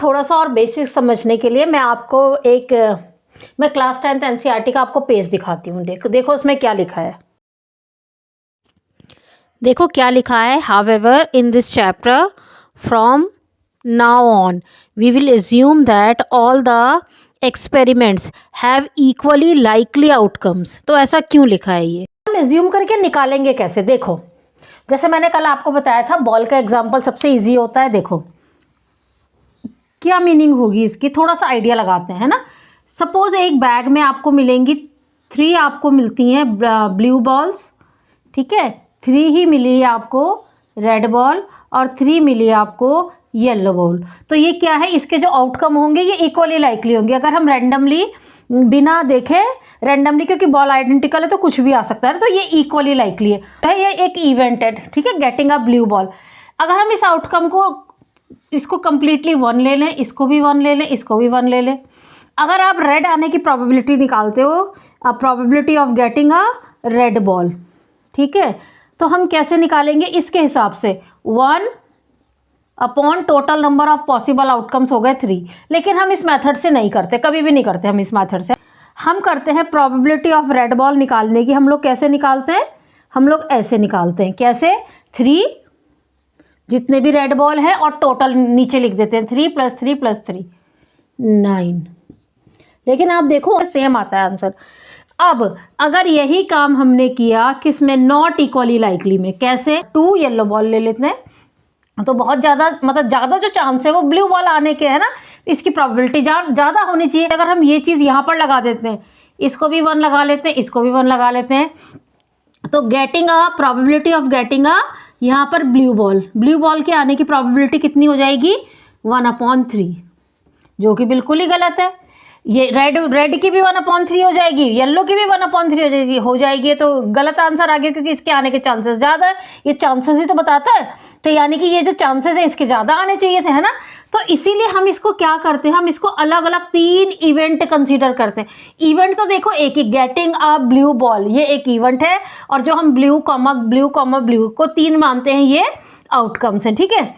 थोड़ा सा और बेसिक समझने के लिए मैं आपको मैं क्लास 10th एनसीईआरटी का आपको पेज दिखाती हूँ। देखो उसमें क्या लिखा है। देखो क्या लिखा है। However in this chapter from now on we will assume that all the experiments have equally likely outcomes. तो ऐसा क्यों लिखा है ये? हम एज्यूम करके निकालेंगे कैसे? देखो, जैसे मैंने कल आपको बताया था, बॉल का एग्जाम्पल सबसे ईजी होता है। देखो क्या मीनिंग होगी इसकी, थोड़ा सा आइडिया लगाते हैं ना। सपोज एक बैग में आपको मिलेंगी 3 आपको मिलती हैं ब्लू बॉल्स, ठीक है। 3 ही मिली है आपको रेड बॉल और 3 मिली है आपको येलो बॉल। तो ये क्या है, इसके जो आउटकम होंगे ये इक्वली लाइकली होंगे। अगर हम रैंडमली बिना देखे रैंडमली, क्योंकि बॉल आइडेंटिकल है तो कुछ भी आ सकता है, तो ये इक्वली लाइकली है। ये एक इवेंट है, ठीक है, गेटिंग अ ब्लू बॉल। अगर हम इस आउटकम को इसको कंप्लीटली 1 ले लें, इसको भी 1 ले लें, इसको भी 1 ले लें। अगर आप रेड आने की प्रोबेबिलिटी निकालते हो, probability of getting a red ball, ठीक है, तो हम कैसे निकालेंगे? इसके हिसाब से 1 upon total number of possible outcomes हो गए 3। लेकिन हम इस मेथड से नहीं करते, कभी भी नहीं करते हम इस मेथड से। हम करते हैं प्रोबेबिलिटी ऑफ रेड बॉल निकालने की। हम लोग कैसे निकालते हैं? हम लोग ऐसे निकालते हैं। कैसे? 3 जितने भी रेड बॉल है और टोटल नीचे लिख देते हैं, 3 + 3 + 3 9। लेकिन आप देखो सेम आता है आंसर। अब अगर यही काम हमने किया किसमें? नॉट इक्वली लाइकली में। कैसे? 2 येलो बॉल ले लेते हैं, तो बहुत ज़्यादा, मतलब ज़्यादा जो चांस है वो ब्लू बॉल आने के है ना, इसकी प्रोबेबिलिटी ज़्यादा होनी चाहिए। अगर हम ये चीज़ यहाँ पर लगा देते हैं, इसको भी 1 लगा लेते हैं, इसको भी 1 लगा लेते हैं, तो getting a probability of getting a यहाँ पर ब्लू बॉल के आने की प्रोबेबिलिटी कितनी हो जाएगी? 1/3, जो कि बिल्कुल ही गलत है। ये रेड की भी 1/3 हो जाएगी, येलो की भी 1/3 हो जाएगी। तो गलत आंसर आ गया, क्योंकि इसके आने के चांसेस ज़्यादा है। ये चांसेस ही तो बताता है, तो यानी कि ये जो चांसेस है इसके ज़्यादा आने चाहिए थे, है ना। तो इसीलिए हम इसको क्या करते हैं, हम इसको अलग अलग 3 इवेंट कंसीडर करते हैं। इवेंट तो देखो एक ही, गेटिंग अ ब्लू बॉल ये एक इवेंट है, और जो हम ब्लू को 3 मानते हैं, ये आउटकम्स हैं, ठीक है।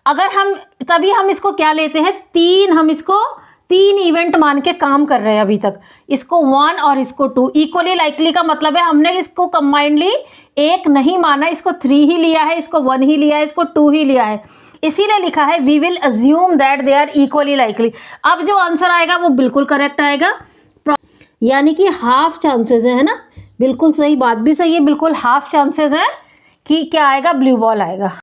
अगर हम तभी हम इसको क्या लेते हैं, 3, हम इसको 3 इवेंट मान के काम कर रहे हैं अभी तक। इसको 1 और इसको 2 इक्वली लाइकली का मतलब है हमने इसको कंबाइंडली 1 नहीं माना, इसको 3 ही लिया है, इसको 1 ही लिया है, इसको 2 ही लिया है। इसीलिए लिखा है we will assume that they are equally likely. अब जो आंसर आएगा वो बिल्कुल करेक्ट आएगा, यानी कि हाफ चांसेस है ना। बिल्कुल सही, बात भी सही है, बिल्कुल हाफ चांसेस है कि क्या आएगा, ब्लू बॉल आएगा।